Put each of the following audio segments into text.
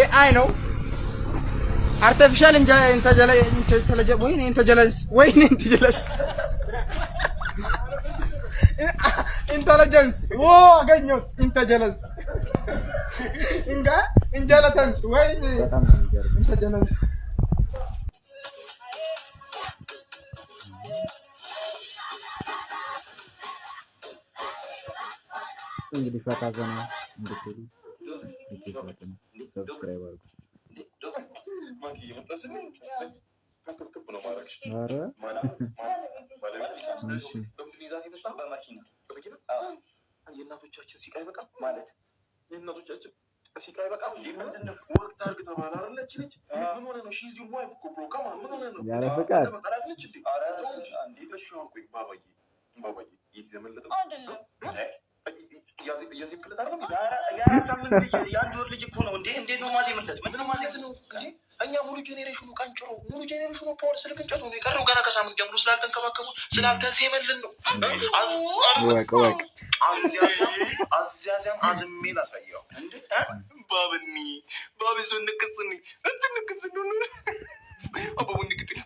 AI ነው artificial intelligence አገኘሁት intelligence intelligence ወይኔ intelligence እንግዲህ ፈታዘና እንድትሉ ሰብስክራይብ አድርጉ። ኧረ እሺ የእናቶቻችን ሲቃይ በቃ ማለት የእናቶቻችን ሲቃይ በቃ ምንድነው ወቅት አርግ ተባለ አይደል? እቺ ልጅ ምን ሆነ ነው? ሺዝ ዩ ዋይፍ እኮ ብሮ ከማ ምን ሆነ ነው? ያለ ፍቃድ አራለች እንዴ? አንዴ በሽው ቆይ ባባዬ ይዘመለጥ አይደለም ያዚም ክለት አይደል? ያ ሳምንት ልጅ ያን ወር ልጅ እኮ ነው እንዴ? እንዴት ነው ማዜምለት? ምንድነው ማዜት ነው እንዴ? እኛ ሙሉ ጄኔሬሽኑ ቀንጭሮ ሙሉ ጄኔሬሽኑ ፓወር ስልክ እንጨቱ ነው የቀረው። ገና ከሳምንት ጀምሮ ስላልተንከባከቡ ስላልተዜመልን ነው። ወቅ አዚያዚያም አዝሜ ላሳየው እንዴ ባብኒ ንቅጽኒ አባቡን ንቅጽኒ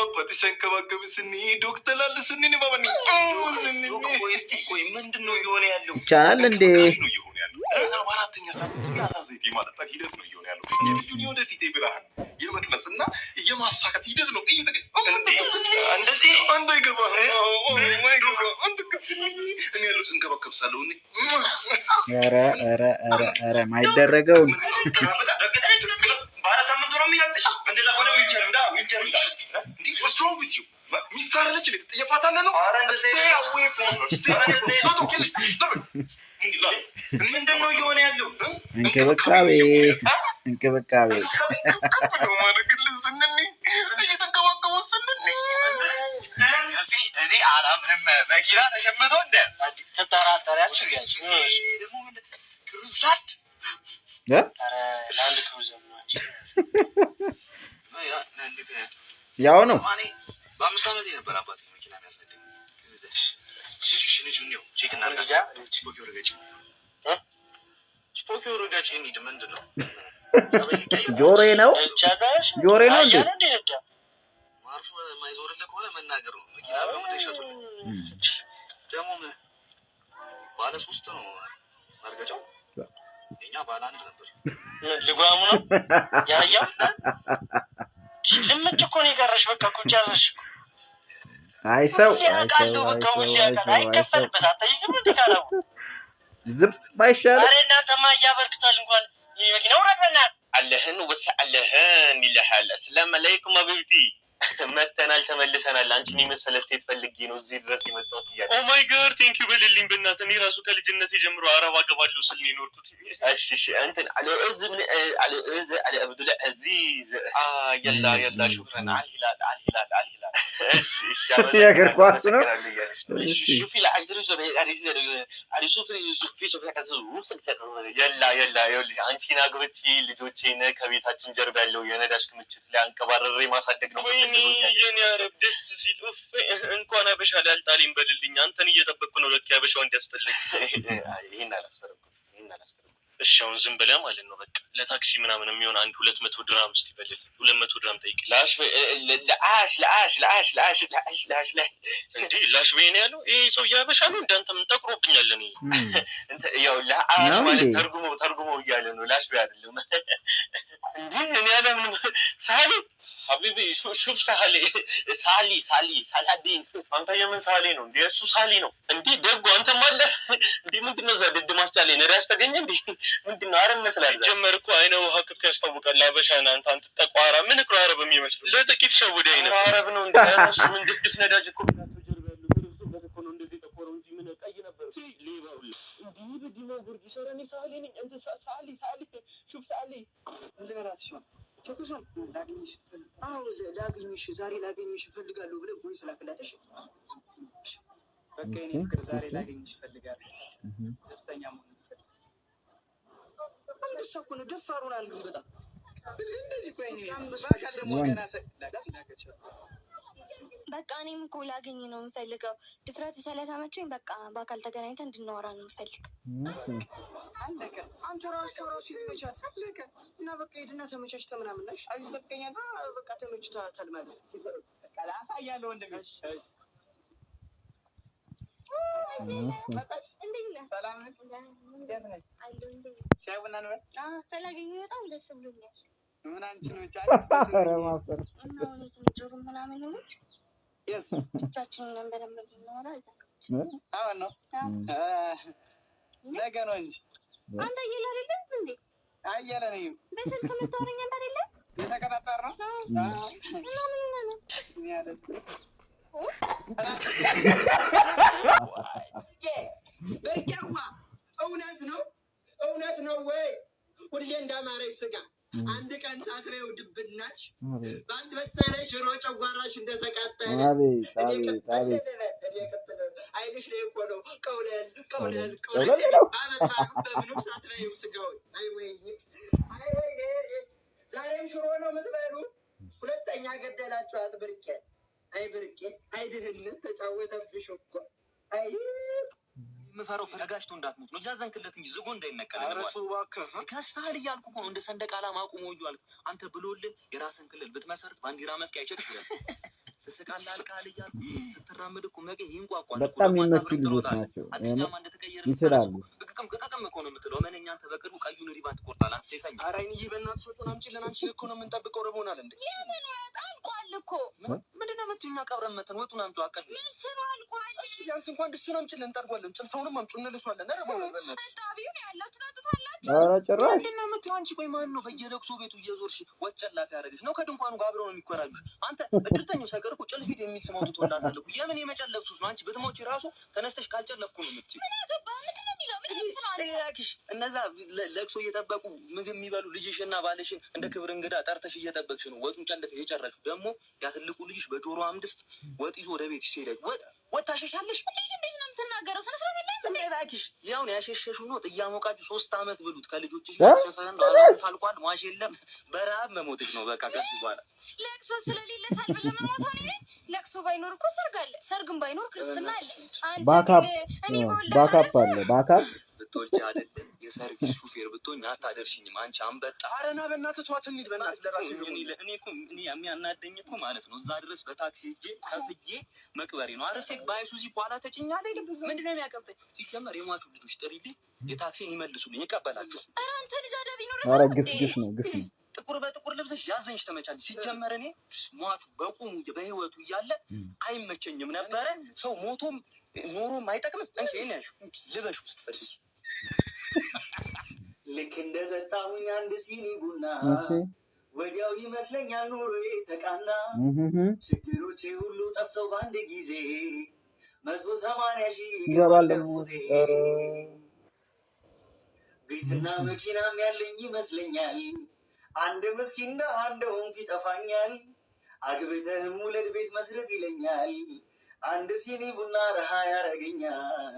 አባቴ ሲያንከባከብ ስኒ ዶክተር አለ ስኒ ባብኒ ቆይ ምንድነው እየሆነ ያለው? ይቻላል እንዴ? በአራተኛ ሳምንት ያሳዘይት የማጠጣት ሂደት ነው እየሆነ ያለው። የልጁን የወደፊት ብርሃን የመቅረጽና የማሳካት ሂደት ነው። እንደዚህ አንተ ይገባህ እኔ ያለው ስንከባከብ ሳለሁ ኧረ ማይደረገው በአራት ሳምንቱ ነው የሚረጥሽ። እንደዛ ሆነ ዊልቸር እንዲ ወስትሮንግ ዊዝ ዩ ሚስታረለች ቤት ጥየፋታለ ነው። ምንድነው እየሆነ ያለው? እንክብካቤ እየተንከባከቡ ስንኒ እኔ አላምንም። መኪና ተሸምቶ እንደ ትጠራጠሪያለሽ? ደግሞ ክሩዝ ላንድ ክሩዝ ያው ነው። በ5 ዓመት ነበር አባቴ መኪና የሚያስነድኝ። ልጅ ነው ቼክ እናርጋ ስፖኪዮ ረጋጭ እንሂድ። ምንድን ነው ጆሬ ነው እንዴ? ማርፎ የማይዞርልህ ከሆነ መናገር ነው። መኪና በመደሸቱ ደግሞ ባለ 3 ነው ማርገጫው። የኛ ባለ 1 ነበር። ልጓሙ ነው ያያው ልምጭ እኮ ነው የቀረሽ። በቃ እኮ ጨረሽ። አይሰው አይከፈልበት አታይም እንዴ? ካላው ዝም ባይሻል አረ እናንተማ እያበርክታል እንኳን የመኪናው ረበናት አለህን ወሰአለህን ይልሃል። ሰላም አለይኩም አብብቲ መተናል ተመልሰናል። አንቺን የመሰለ ሴት ፈልጌ ነው እዚህ ድረስ የመጣሁት ይያል። ኦ ማይ ጋድ ቴንክ ዩ በልልኝ በእናትህ። እኔ ራሱ ከልጅነቴ ጀምሮ አረብ አገባለሁ ስል ነው የኖርኩት። እሺ እንትን አለ አብዱላ አዚዝ يلا شكرا على الهلال እሺ የእግር ኳስ ነው። شوفي لا اقدر يلا አንቺን አግብቼ ልጆቼን ከቤታችን ጀርባ ያለው የነዳጅ ክምችት ላይ አንቀባረሬ ማሳደግ ነው። የኔ አረብ ደስ ሲል እንኳን አበሻ ላይ አልጣሊም በልልኝ። አንተን እየጠበቅኩ ነው ለካ አበሻው እንዲያስጠልኝ። ይሄን አላስተረኩም። እሺ አሁን ዝም ብለህ ማለት ነው በቃ ለታክሲ ምናምን የሚሆን 200 ድራም እስቲ በልልኝ። 200 ድራም ጠይቅ። ላሽ እንዴ ላሽ በይኔ ያለው ይሄ ሰው ያበሻ ነው እንዳንተ ምን ጠቅሮብኛል። እኔ ያው ላሽ ማለት ተርጉሞ እያለ ነው። ላሽ በይ አይደለም እንዴ እኔ ያለ ምን ሳሊ ሀቢቢ ሹፍ ሳላዲን አንተ የምን ሳሊ ነው እንዴ? እሱ ሳሊ ነው እንዴ? ደጉ አንተ ማለት እንዴ ምንድነው ዘድድ ማስጫለ ነዳጅ ተገኘ እንዴ? ምንድነው አረም መስላል ጀመር እኮ አይነ ውሃ ክክ ያስታውቃል። አበሻና አንተ ጠቋራ ምን እኮ አረብ የሚመስል ለጥቂት ሸውደኝ ነው። አረብ ነው እንዴ? እሱ ምን ድፍድፍ ነዳጅ እኮ ጀርባ ያለው ግሩሱ በተኮ ነው እንደዚህ ተቆረው እንጂ ምን ቀይ ነበር ሌባው እንዴ? በዲና ጉርጊ ሰራኒ ሳሊ ነኝ እንተ ሳሊ ሹፍ ሳሊ ለራስሽ ቸኩሶን ላገኝሽ ዛሬ ላገኝሽ እፈልጋለሁ ብለህ ቦይስ ላክላትሽ። በቃ እኔ ፍቅር ዛሬ ላገኝሽ እፈልጋለሁ። ደስተኛ መሆን እፈልጋለሁ። እሱ እኮ ነው ደፋሩን አልግም በጣም እንደዚህ ቆይ እኔ ባካል ደግሞ ገና ሰላዳሽ በቃ እኔም እኮ ላገኝ ነው የምፈልገው። ድፍረት ስለተመቸኝ በቃ በአካል ተገናኝተን እንድናወራ ነው የምፈልገው። አንተ ራስህ ይመቻት ለከ እና በቃ ሄድና ተመቻችተህ ምናምን ነሽ አይዘቀኛና በቃ ተመችቷታል ማለት ቀላፋ ያለው ወንድሜ ሰላም ነህ? እንዴት ነህ? ሻይ ቡና ነው? ስላገኘሁ በጣም ደስ ብሎኛል። ምን አንቺ ነው ኧረ ማፈር እና እውነት ጆሮ ምናምን ይሞች ብቻችንን ነበር የምንኖረው እዛ አሁን ነው ነገ ነው እንጂ አንተ አየለ አይደለም እንዴ? አየለ ነኝ። በስልክ የምታወራኝ አንተ አይደለም? የተቀጣጣር ነው? በርጃዋ እውነት ነው ወይ? ሁሌ እንዳማረኝ ስጋ አንድ ቀን ሳትበይው ድብናች በአንድ በሳይ ላይ ሽሮ ጨጓራሽ እንደተቃጠለ አይንሽ ላይ እኮ ነው ቀውለል በምንም ሳትበይው ስጋውን አይ ወይኔ ዛሬም ሽሮ ነው የምትበሉ። ሁለተኛ ገደላችኋት ብርቄ። አይ ብርቄ አይ ድህነት ተጫወተብሽ እኮ አይ የምፈራው ፈጋሽቶ እንዳትሞት ነው። ያዘንክለት እንጂ ዝጎ እንዳይነቀል ነው። አረቱ እባክህ ከስተሃል እያልኩ እኮ ነው። እንደ ሰንደቅ ዓላማ አቁሞ እያልኩ አንተ ብሎልህ የራስን ክልል ብትመሰርት ባንዲራ መስቀያ አይቸግርም። ትስቃለህ አልቃል እያልኩ ስትራመድ እኮ መገ ይንቋቋል። በጣም የሚመቹ ልጆች ናቸው። ይችላሉ። ቅቅም እኮ ነው የምትለው። ምን እኛ አንተ በቅርቡ ቀዩን ሪባን ትቆርጣለህ። አንተ ሴሰኛ ኧረ እንጂ በእናትሽ ወጡን አምጪልን። አንቺ እኮ ነው የምንጠብቀው። ረቦናል እንዴ? የምን ወጥ አልቋል እኮ። ምንድን ነው የምትይኝ? ቀብረን መተን ወጡን አምጪው አቀል ምስሩ አልቋል። ቢያንስ እንኳን ድስቱን አምጪልን እንጠርጓለን። ጭልፋውንም አምጪው እንልሷለን። ረቦናል በእናትሽ ጣቢው ነው ያለው ትጠጥቷላችሁ። ኧረ ጭራሽ ምንድን ነው የምትይው አንቺ? ቆይ ማን ነው በየለቅሶ ቤቱ እየዞርሽ ወጨላፍ ያደረገሽ ነው? ከድንኳኑ ጋር አብረው ነው የሚኮራጁሽ። አንተ እድርተኛው ሳይቀር እኮ ጭልፊት የሚል ስም አውጥቶላታል እኮ። የምን የመጨለፍ ሱስ ነው? አንቺ ብትሞቺ ራሱ ተነስተሽ ካልጨለፍኩ ነው የምትይው። ምን አገባህ? ምንድን ነው የሚለው? ምን ያክሽ እነዛ ለቅሶ እየጠበቁ ምግብ የሚበሉ ልጅሽና ባልሽን እንደ ክብር እንግዳ ጠርተሽ እየጠበቅሽ ነው ወጡን ጨለፈሽ የጨረስሽ። ደግሞ ያ ትልቁ ልጅሽ በጆሮ አምድስት ወጥ ይዞ ወደ ቤትሽ ሲሄድ ወጥ ታሸሻለሽ። እንዴት ነው የምትናገረው? ስነ ስርዓት የለህም እንዴ? ያክሽ ያውን ያሸሸሹ ነው እያሞቃችሁ 3 አመት ብሉት ከልጆችሽ ጋር ሰፈን ባላን ታልቋል። ሟሽ የለም በረሀብ መሞትሽ ነው በቃ። ከዚህ በኋላ ለቅሶ ስለሌለ ሳልበል ለመሞት ነው እኔ። ለቅሶ ባይኖር እኮ ሰርግ አለ፣ ሰርግም ባይኖር ክርስትና አለ። ባካፕ አለ ባካፕ ብትወጪ አይደለም የሰርቪስ ሹፌር ብትሆኝ አታደርሽኝም አንቺ አንበጣ። አረና በእናትህ ተዋት እንሂድ። በእናትህ ለራስህ እኔ እኮ የሚያናደኝ እኮ ማለት ነው እዛ ድረስ በታክሲ ሄጄ ከፍዬ መቅበሬ ነው። አረፌ በአይሱዚ በኋላ ተጭኛለ አይደል? ምንድነው የሚያቀብጠኝ? ሲጀመር የሟቹ ልጆች ጥሪልኝ የታክሲን ይመልሱልኝ ይቀበላቸው። ኧረ አንተ ልጅ አደብ ይኖር። ኧረ ግፍ ነው። ጥቁር በጥቁር ልብስሽ ያዘንሽ ተመቻለሽ። ሲጀመር እኔ ሟቹ በቁሙ በህይወቱ እያለ አይመቸኝም ነበረ። ሰው ሞቶም ኖሮም አይጠቅምም። እንዴ ነሽ ልበሽ ውስጥ ፈልጊ። ልክ እንደጠጣሁኝ አንድ ሲኒ ቡና ወዲያው ይመስለኛል ኑሮዬ ተቃና። ችግሮቼ ሁሉ ጠፍተው በአንድ ጊዜ 180,000 ይገባል። ቤትና መኪናም ያለኝ ይመስለኛል። አንድ ምስኪን ደሃ እንደሆንኩ ይጠፋኛል። አግብተህም ውለድ ቤት መስረት ይለኛል። አንድ ሲኒ ቡና ረሃ ያረገኛል።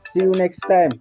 See you next time.